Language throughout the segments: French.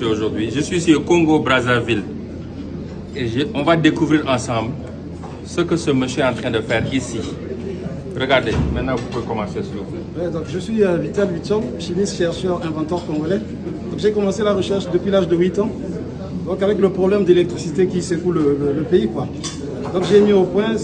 Aujourd'hui, je suis ici au Congo-Brazzaville et on va découvrir ensemble ce que ce monsieur est en train de faire ici. Regardez, maintenant vous pouvez commencer s'il vous plaît. Ouais, donc je suis Vital Vichom, chimiste, chercheur, inventeur congolais. J'ai commencé la recherche depuis l'âge de 8 ans, donc avec le problème d'électricité qui secoue le pays, quoi. Donc j'ai mis au point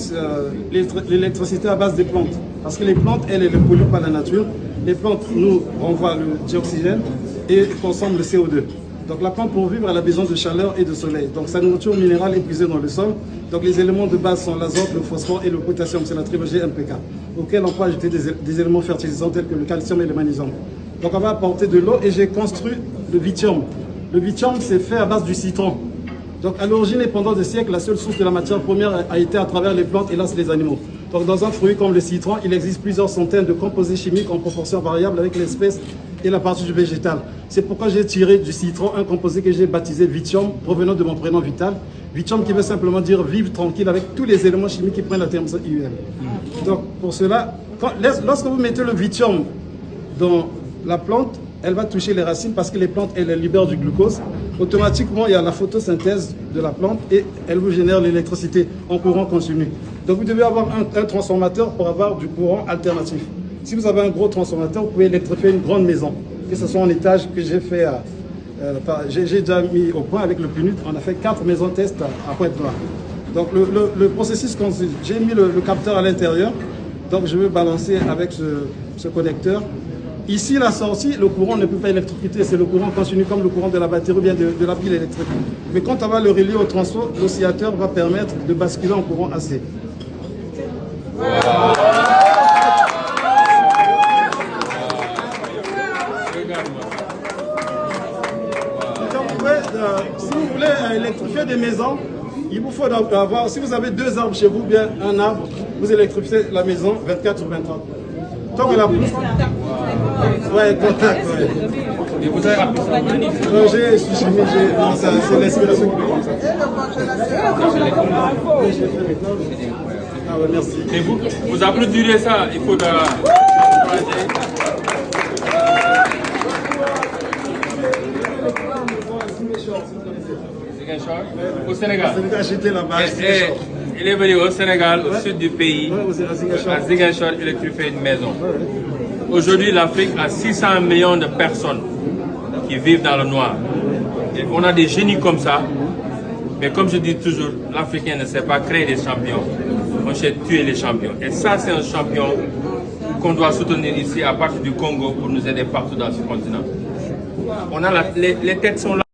l'électricité à base des plantes, parce que les plantes, elles ne polluent pas la nature. Les plantes nous renvoient le dioxygène et consomment le CO2. Donc la plante pour vivre, elle a besoin de chaleur et de soleil. Donc sa nourriture minérale est puisée dans le sol. Donc les éléments de base sont l'azote, le phosphore et le potassium, c'est la trilogie NPK, auquel on peut ajouter des éléments fertilisants tels que le calcium et le magnésium. Donc on va apporter de l'eau et j'ai construit le lithium. Le lithium, c'est fait à base du citron. Donc à l'origine et pendant des siècles, la seule source de la matière première a été à travers les plantes, hélas les animaux. Donc dans un fruit comme le citron, il existe plusieurs centaines de composés chimiques en proportion variable avec l'espèce et la partie du végétal. C'est pourquoi j'ai tiré du citron un composé que j'ai baptisé Vithium, provenant de mon prénom Vital. Vithium qui veut simplement dire vivre tranquille avec tous les éléments chimiques qui prennent la terme IUM. Donc pour cela, lorsque vous mettez le Vithium dans la plante, elle va toucher les racines parce que les plantes, elles libèrent du glucose. Automatiquement, il y a la photosynthèse de la plante et elle vous génère l'électricité en courant continu. Donc vous devez avoir un transformateur pour avoir du courant alternatif. Si vous avez un gros transformateur, vous pouvez électrifier une grande maison, que ce soit en étage que j'ai fait, j'ai déjà mis au point avec le PNUD, on a fait 4 maisons test à Pointe-Noire. Donc le processus consiste, j'ai mis le capteur à l'intérieur, donc je vais balancer avec ce connecteur. Ici, la sortie, le courant ne peut pas électrocuter, c'est le courant continu comme le courant de la batterie ou bien de la pile électrique. Mais quand on va le relier au transfo, l'oscillateur va permettre de basculer en courant AC. Si vous voulez électrifier des maisons, il vous faut avoir, si vous avez 2 arbres chez vous, bien un arbre, vous électrifiez la maison 24 sur 24. Tant que la pousse. Ouais, contact, ouais. Et vous avez appris ça? Non, c'est l'inspiration qui me comme ça. Ah ouais, merci. Et vous applaudirez ça, il faut au Sénégal. J'étais là-bas. Il est venu au Sénégal, au sud du pays, à Ziguinchor, électrifier une maison. Aujourd'hui, l'Afrique a 600 millions de personnes qui vivent dans le noir. Et on a des génies comme ça, mais comme je dis toujours, l'Africain ne sait pas créer des champions, on sait tuer les champions. Et ça, c'est un champion qu'on doit soutenir ici à partir du Congo pour nous aider partout dans ce continent. On a les têtes sont là.